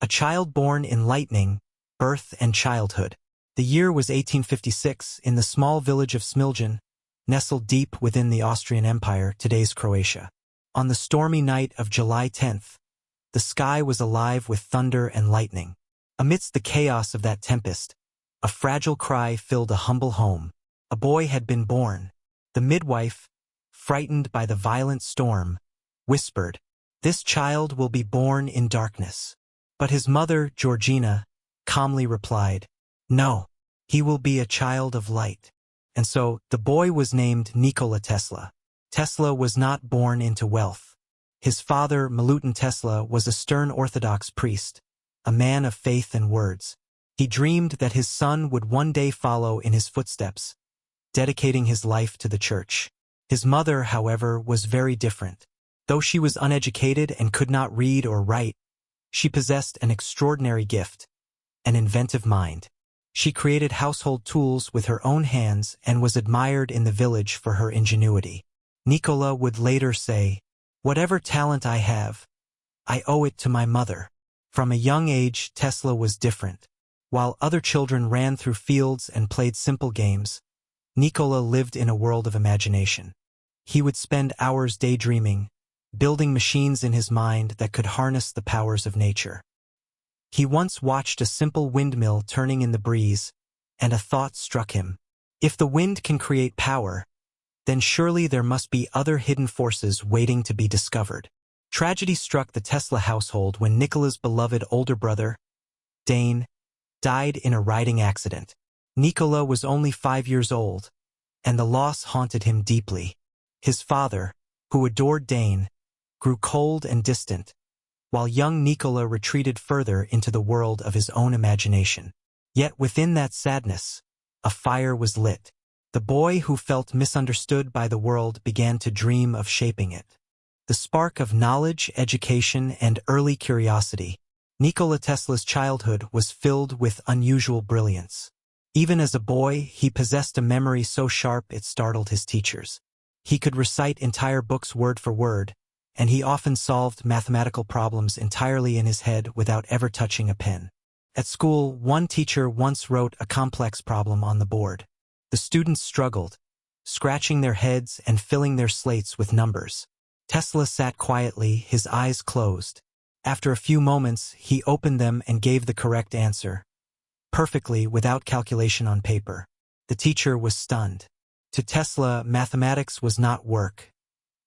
A child born in lightning, birth and childhood. The year was 1856 in the small village of Smiljan, nestled deep within the Austrian Empire, today's Croatia. On the stormy night of July 10th, the sky was alive with thunder and lightning. Amidst the chaos of that tempest, a fragile cry filled a humble home. A boy had been born. The midwife, frightened by the violent storm, whispered, "This child will be born in darkness." But his mother, Georgina, calmly replied, "No, he will be a child of light." And so, the boy was named Nikola Tesla. Tesla was not born into wealth. His father, Smiljan Tesla, was a stern Orthodox priest, a man of faith and words. He dreamed that his son would one day follow in his footsteps, dedicating his life to the church. His mother, however, was very different. Though she was uneducated and could not read or write, she possessed an extraordinary gift, an inventive mind. She created household tools with her own hands and was admired in the village for her ingenuity. Nikola would later say, "Whatever talent I have, I owe it to my mother." From a young age, Tesla was different. While other children ran through fields and played simple games, Nikola lived in a world of imagination. He would spend hours daydreaming, building machines in his mind that could harness the powers of nature. He once watched a simple windmill turning in the breeze, and a thought struck him. If the wind can create power, then surely there must be other hidden forces waiting to be discovered. Tragedy struck the Tesla household when Nikola's beloved older brother, Dane, died in a riding accident. Nikola was only 5 years old, and the loss haunted him deeply. His father, who adored Dane, grew cold and distant, while young Nikola retreated further into the world of his own imagination. Yet within that sadness, a fire was lit. The boy who felt misunderstood by the world began to dream of shaping it. The spark of knowledge, education, and early curiosity, Nikola Tesla's childhood was filled with unusual brilliance. Even as a boy, he possessed a memory so sharp it startled his teachers. He could recite entire books word for word, and he often solved mathematical problems entirely in his head without ever touching a pen. At school, one teacher once wrote a complex problem on the board. The students struggled, scratching their heads and filling their slates with numbers. Tesla sat quietly, his eyes closed. After a few moments, he opened them and gave the correct answer, perfectly without calculation on paper. The teacher was stunned. To Tesla, mathematics was not work.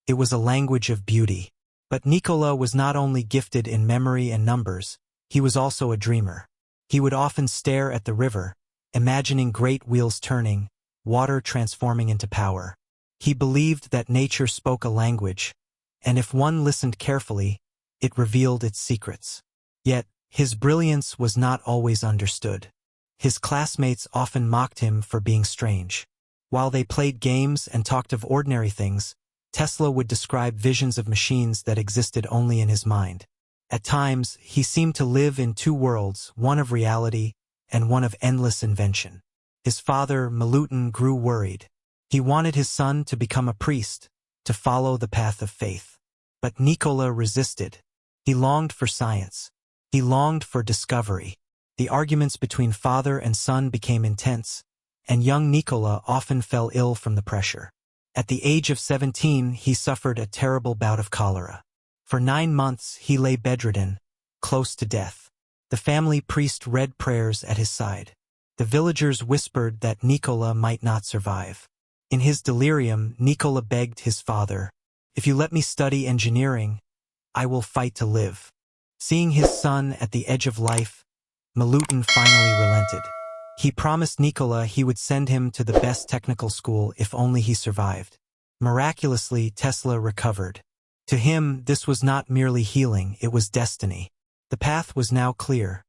It was a language of beauty. But Nikola was not only gifted in memory and numbers, he was also a dreamer. He would often stare at the river, imagining great wheels turning, water transforming into power. He believed that nature spoke a language, and if one listened carefully, it revealed its secrets. Yet, his brilliance was not always understood. His classmates often mocked him for being strange. While they played games and talked of ordinary things, Tesla would describe visions of machines that existed only in his mind. At times, he seemed to live in two worlds, one of reality and one of endless invention. His father, Smiljan, grew worried. He wanted his son to become a priest, to follow the path of faith. But Nikola resisted. He longed for science. He longed for discovery. The arguments between father and son became intense, and young Nikola often fell ill from the pressure. At the age of 17, he suffered a terrible bout of cholera. For 9 months, he lay bedridden, close to death. The family priest read prayers at his side. The villagers whispered that Nikola might not survive. In his delirium, Nikola begged his father, "If you let me study engineering, I will fight to live." Seeing his son at the edge of life, Smiljan finally relented. He promised Nikola he would send him to the best technical school if only he survived. Miraculously, Tesla recovered. To him, this was not merely healing, it was destiny. The path was now clear.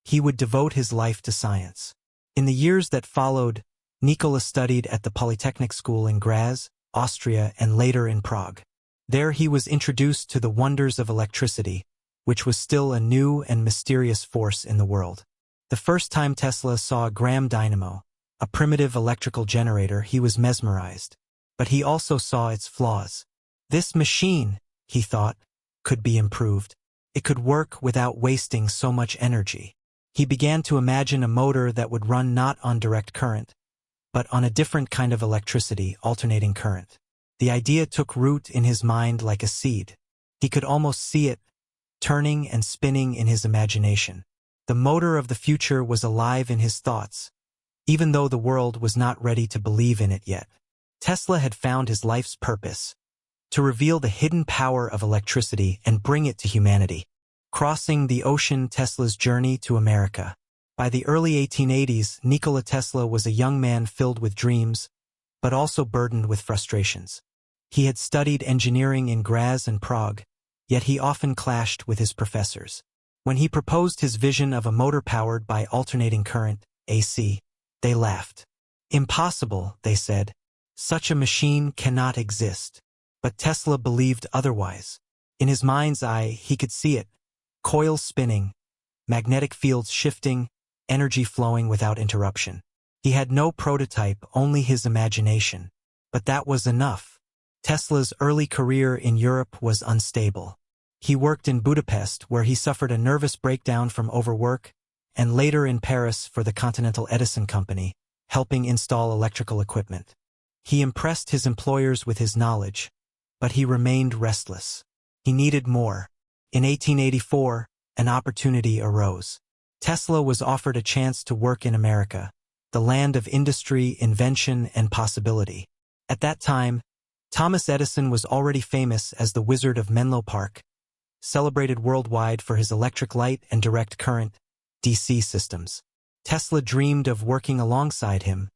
He would devote his life to science. In the years that followed, Nikola studied at the Polytechnic School in Graz, Austria, and later in Prague. There he was introduced to the wonders of electricity, which was still a new and mysterious force in the world. The first time Tesla saw a Gram dynamo, a primitive electrical generator, he was mesmerized. But he also saw its flaws. This machine, he thought, could be improved. It could work without wasting so much energy. He began to imagine a motor that would run not on direct current, but on a different kind of electricity, alternating current. The idea took root in his mind like a seed. He could almost see it, turning and spinning in his imagination. The motor of the future was alive in his thoughts, even though the world was not ready to believe in it yet. Tesla had found his life's purpose: to reveal the hidden power of electricity and bring it to humanity. Crossing the ocean, Tesla's journey to America. By the early 1880s, Nikola Tesla was a young man filled with dreams, but also burdened with frustrations. He had studied engineering in Graz and Prague, yet he often clashed with his professors. When he proposed his vision of a motor powered by alternating current, AC, they laughed. Impossible, they said. Such a machine cannot exist. But Tesla believed otherwise. In his mind's eye, he could see it: coils spinning, magnetic fields shifting, energy flowing without interruption. He had no prototype, only his imagination. But that was enough. Tesla's early career in Europe was unstable. He worked in Budapest, where he suffered a nervous breakdown from overwork, and later in Paris for the Continental Edison Company, helping install electrical equipment. He impressed his employers with his knowledge, but he remained restless. He needed more. In 1884, an opportunity arose. Tesla was offered a chance to work in America, the land of industry, invention, and possibility. At that time, Thomas Edison was already famous as the Wizard of Menlo Park, celebrated worldwide for his electric light and direct current, DC systems. Tesla dreamed of working alongside him,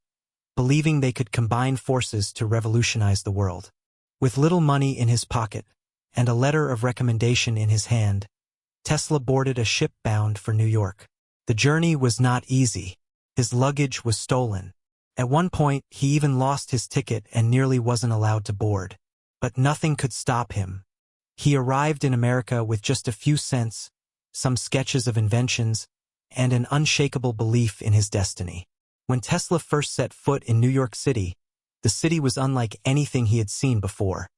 believing they could combine forces to revolutionize the world. With little money in his pocket and a letter of recommendation in his hand, Tesla boarded a ship bound for New York. The journey was not easy. His luggage was stolen. At one point, he even lost his ticket and nearly wasn't allowed to board. But nothing could stop him. He arrived in America with just a few cents, some sketches of inventions, and an unshakable belief in his destiny. When Tesla first set foot in New York City, the city was unlike anything he had seen before.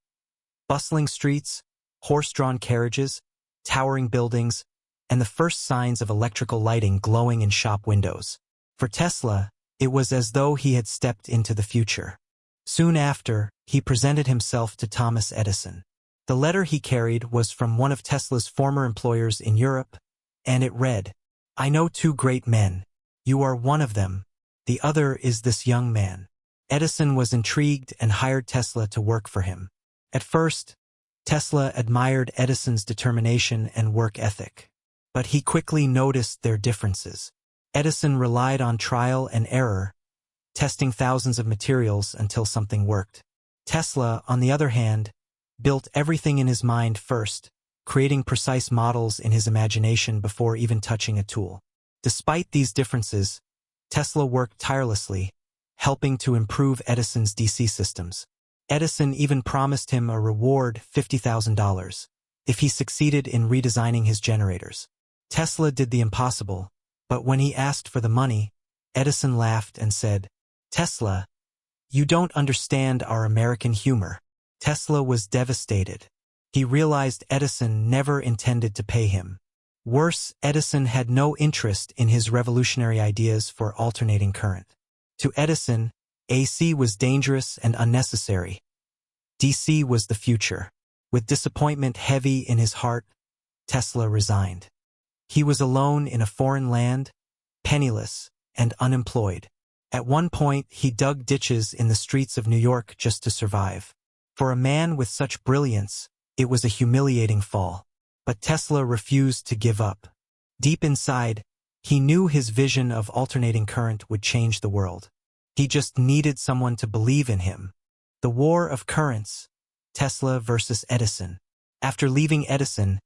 Bustling streets, horse-drawn carriages, towering buildings, and the first signs of electrical lighting glowing in shop windows. For Tesla, it was as though he had stepped into the future. Soon after, he presented himself to Thomas Edison. The letter he carried was from one of Tesla's former employers in Europe, and it read, "I know two great men. You are one of them. The other is this young man." Edison was intrigued and hired Tesla to work for him. At first, Tesla admired Edison's determination and work ethic. But he quickly noticed their differences. Edison relied on trial and error, testing thousands of materials until something worked. Tesla, on the other hand, built everything in his mind first, creating precise models in his imagination before even touching a tool. Despite these differences, Tesla worked tirelessly, helping to improve Edison's DC systems. Edison even promised him a reward, $50,000, if he succeeded in redesigning his generators. Tesla did the impossible, but when he asked for the money, Edison laughed and said, "Tesla, you don't understand our American humor." Tesla was devastated. He realized Edison never intended to pay him. Worse, Edison had no interest in his revolutionary ideas for alternating current. To Edison, AC was dangerous and unnecessary. DC was the future. With disappointment heavy in his heart, Tesla resigned. He was alone in a foreign land, penniless and unemployed. At one point, he dug ditches in the streets of New York just to survive. For a man with such brilliance, it was a humiliating fall. But Tesla refused to give up. Deep inside, he knew his vision of alternating current would change the world. He just needed someone to believe in him. The war of currents, Tesla versus Edison. After leaving Edison,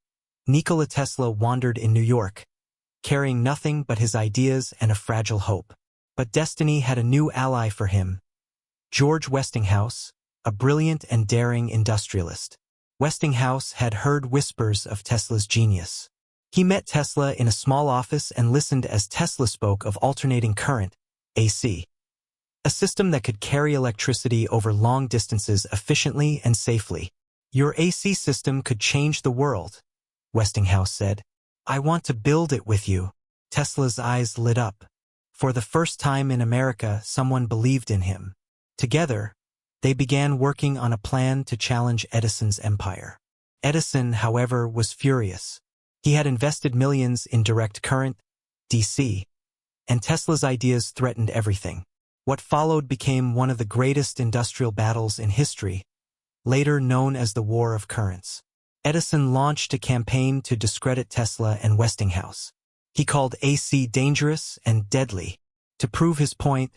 Nikola Tesla wandered in New York, carrying nothing but his ideas and a fragile hope. But destiny had a new ally for him: George Westinghouse, a brilliant and daring industrialist. Westinghouse had heard whispers of Tesla's genius. He met Tesla in a small office and listened as Tesla spoke of alternating current, AC, a system that could carry electricity over long distances efficiently and safely. "Your AC system could change the world," Westinghouse said. "I want to build it with you." Tesla's eyes lit up. For the first time in America, someone believed in him. Together, they began working on a plan to challenge Edison's empire. Edison, however, was furious. He had invested millions in direct current, DC, and Tesla's ideas threatened everything. What followed became one of the greatest industrial battles in history, later known as the War of Currents. Edison launched a campaign to discredit Tesla and Westinghouse. He called AC dangerous and deadly. To prove his point,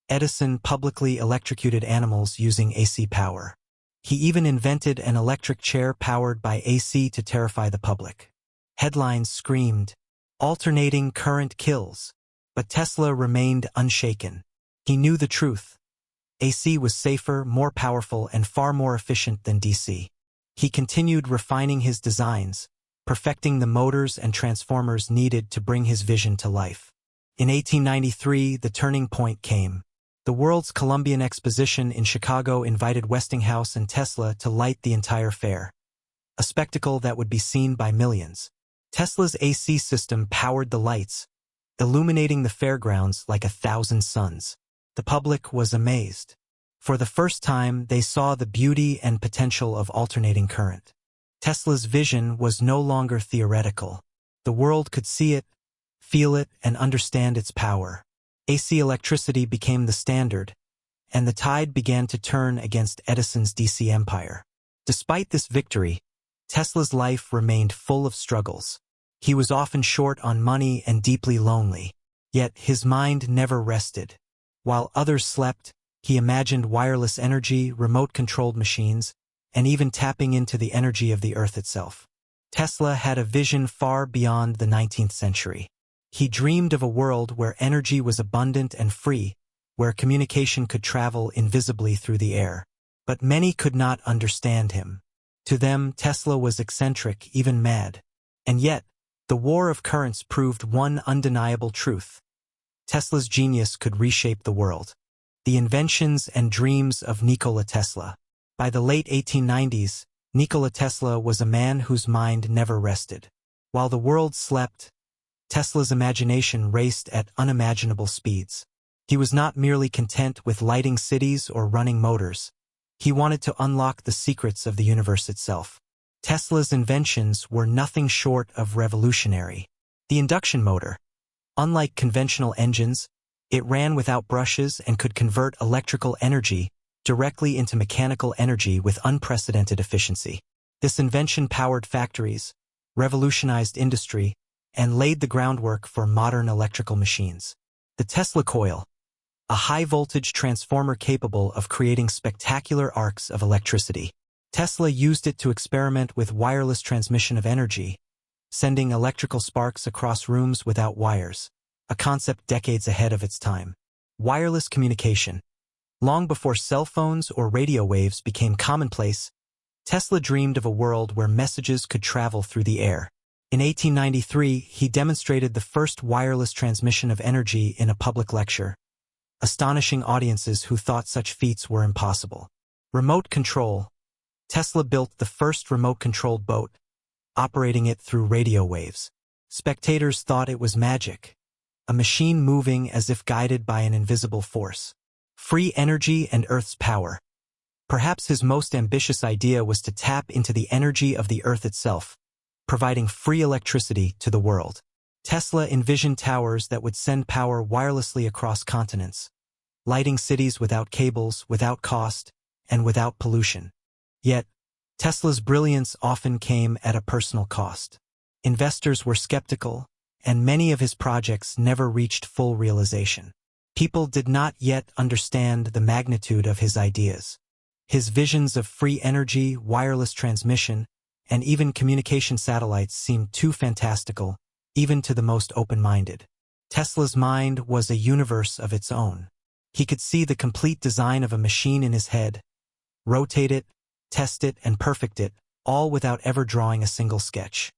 Edison publicly electrocuted animals using AC power. He even invented an electric chair powered by AC to terrify the public. Headlines screamed, "Alternating current kills." But Tesla remained unshaken. He knew the truth. AC was safer, more powerful, and far more efficient than DC. He continued refining his designs, perfecting the motors and transformers needed to bring his vision to life. In 1893, the turning point came. The World's Columbian Exposition in Chicago invited Westinghouse and Tesla to light the entire fair, a spectacle that would be seen by millions. Tesla's AC system powered the lights, illuminating the fairgrounds like 1,000 suns. The public was amazed. For the first time, they saw the beauty and potential of alternating current. Tesla's vision was no longer theoretical. The world could see it, feel it, and understand its power. AC electricity became the standard, and the tide began to turn against Edison's DC empire. Despite this victory, Tesla's life remained full of struggles. He was often short on money and deeply lonely. Yet his mind never rested. While others slept, he imagined wireless energy, remote-controlled machines, and even tapping into the energy of the Earth itself. Tesla had a vision far beyond the 19th century. He dreamed of a world where energy was abundant and free, where communication could travel invisibly through the air. But many could not understand him. To them, Tesla was eccentric, even mad. And yet, the War of Currents proved one undeniable truth. Tesla's genius could reshape the world. The inventions and dreams of Nikola Tesla. By the late 1890s, Nikola Tesla was a man whose mind never rested. While the world slept, Tesla's imagination raced at unimaginable speeds. He was not merely content with lighting cities or running motors. He wanted to unlock the secrets of the universe itself. Tesla's inventions were nothing short of revolutionary. The induction motor. Unlike conventional engines, it ran without brushes and could convert electrical energy directly into mechanical energy with unprecedented efficiency. This invention powered factories, revolutionized industry, and laid the groundwork for modern electrical machines. The Tesla coil, a high-voltage transformer capable of creating spectacular arcs of electricity. Tesla used it to experiment with wireless transmission of energy, sending electrical sparks across rooms without wires, a concept decades ahead of its time. Wireless communication. Long before cell phones or radio waves became commonplace, Tesla dreamed of a world where messages could travel through the air. In 1893, he demonstrated the first wireless transmission of energy in a public lecture, astonishing audiences who thought such feats were impossible. Remote control. Tesla built the first remote-controlled boat, operating it through radio waves. Spectators thought it was magic, a machine moving as if guided by an invisible force. Free energy and Earth's power. Perhaps his most ambitious idea was to tap into the energy of the Earth itself, providing free electricity to the world. Tesla envisioned towers that would send power wirelessly across continents, lighting cities without cables, without cost, and without pollution. Yet, Tesla's brilliance often came at a personal cost. Investors were skeptical, and many of his projects never reached full realization. People did not yet understand the magnitude of his ideas. His visions of free energy, wireless transmission, and even communication satellites seemed too fantastical, even to the most open-minded. Tesla's mind was a universe of its own. He could see the complete design of a machine in his head, rotate it, test it, and perfect it, all without ever drawing a single sketch.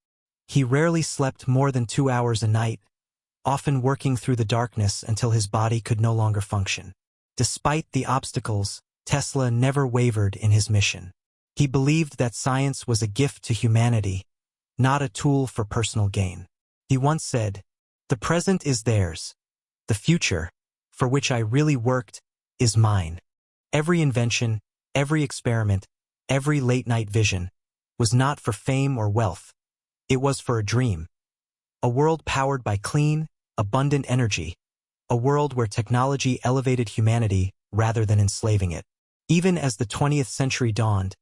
He rarely slept more than 2 hours a night, often working through the darkness until his body could no longer function. Despite the obstacles, Tesla never wavered in his mission. He believed that science was a gift to humanity, not a tool for personal gain. He once said, "The present is theirs. The future, for which I really worked, is mine." Every invention, every experiment, every late-night vision was not for fame or wealth. It was for a dream. A world powered by clean, abundant energy. A world where technology elevated humanity rather than enslaving it. Even as the 20th century dawned,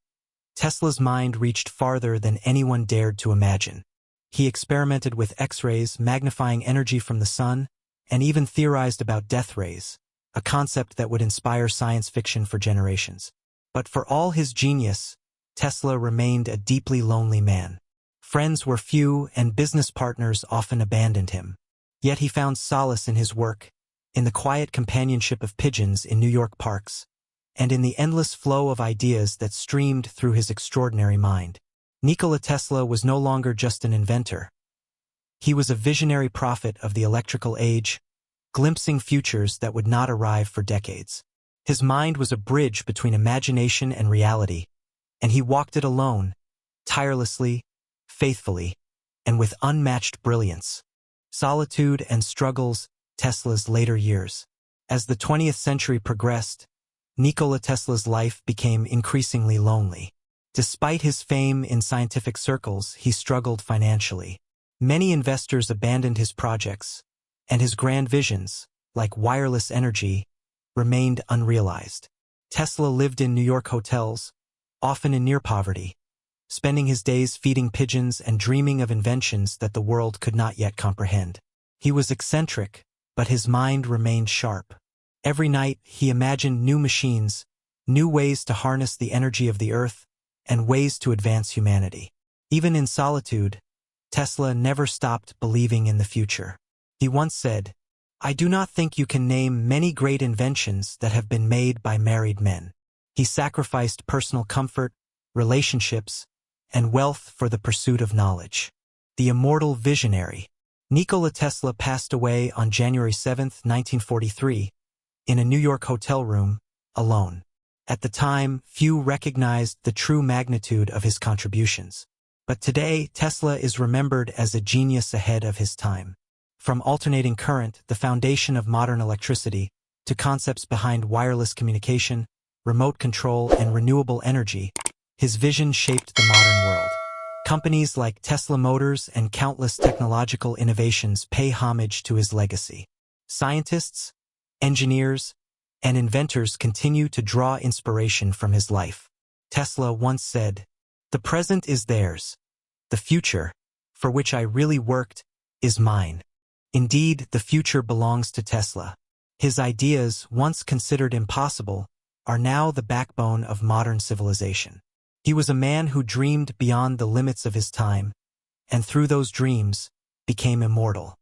Tesla's mind reached farther than anyone dared to imagine. He experimented with X-rays, magnifying energy from the sun, and even theorized about death rays, a concept that would inspire science fiction for generations. But for all his genius, Tesla remained a deeply lonely man. Friends were few and business partners often abandoned him. Yet he found solace in his work, in the quiet companionship of pigeons in New York parks, and in the endless flow of ideas that streamed through his extraordinary mind. Nikola Tesla was no longer just an inventor. He was a visionary prophet of the electrical age, glimpsing futures that would not arrive for decades. His mind was a bridge between imagination and reality, and he walked it alone, tirelessly, faithfully, and with unmatched brilliance. Solitude and struggles, Tesla's later years. As the 20th century progressed, Nikola Tesla's life became increasingly lonely. Despite his fame in scientific circles, he struggled financially. Many investors abandoned his projects, and his grand visions, like wireless energy, remained unrealized. Tesla lived in New York hotels, often in near poverty, spending his days feeding pigeons and dreaming of inventions that the world could not yet comprehend. He was eccentric, but his mind remained sharp. Every night, he imagined new machines, new ways to harness the energy of the earth, and ways to advance humanity. Even in solitude, Tesla never stopped believing in the future. He once said, "I do not think you can name many great inventions that have been made by married men." He sacrificed personal comfort, relationships, and wealth for the pursuit of knowledge. The immortal visionary. Nikola Tesla passed away on January 7, 1943, in a New York hotel room, alone. At the time, few recognized the true magnitude of his contributions. But today, Tesla is remembered as a genius ahead of his time. From alternating current, the foundation of modern electricity, to concepts behind wireless communication, remote control, and renewable energy, his vision shaped the modern world. Companies like Tesla Motors and countless technological innovations pay homage to his legacy. Scientists, engineers, and inventors continue to draw inspiration from his life. Tesla once said, "The present is theirs. The future, for which I really worked, is mine." Indeed, the future belongs to Tesla. His ideas, once considered impossible, are now the backbone of modern civilization. He was a man who dreamed beyond the limits of his time, and through those dreams, became immortal.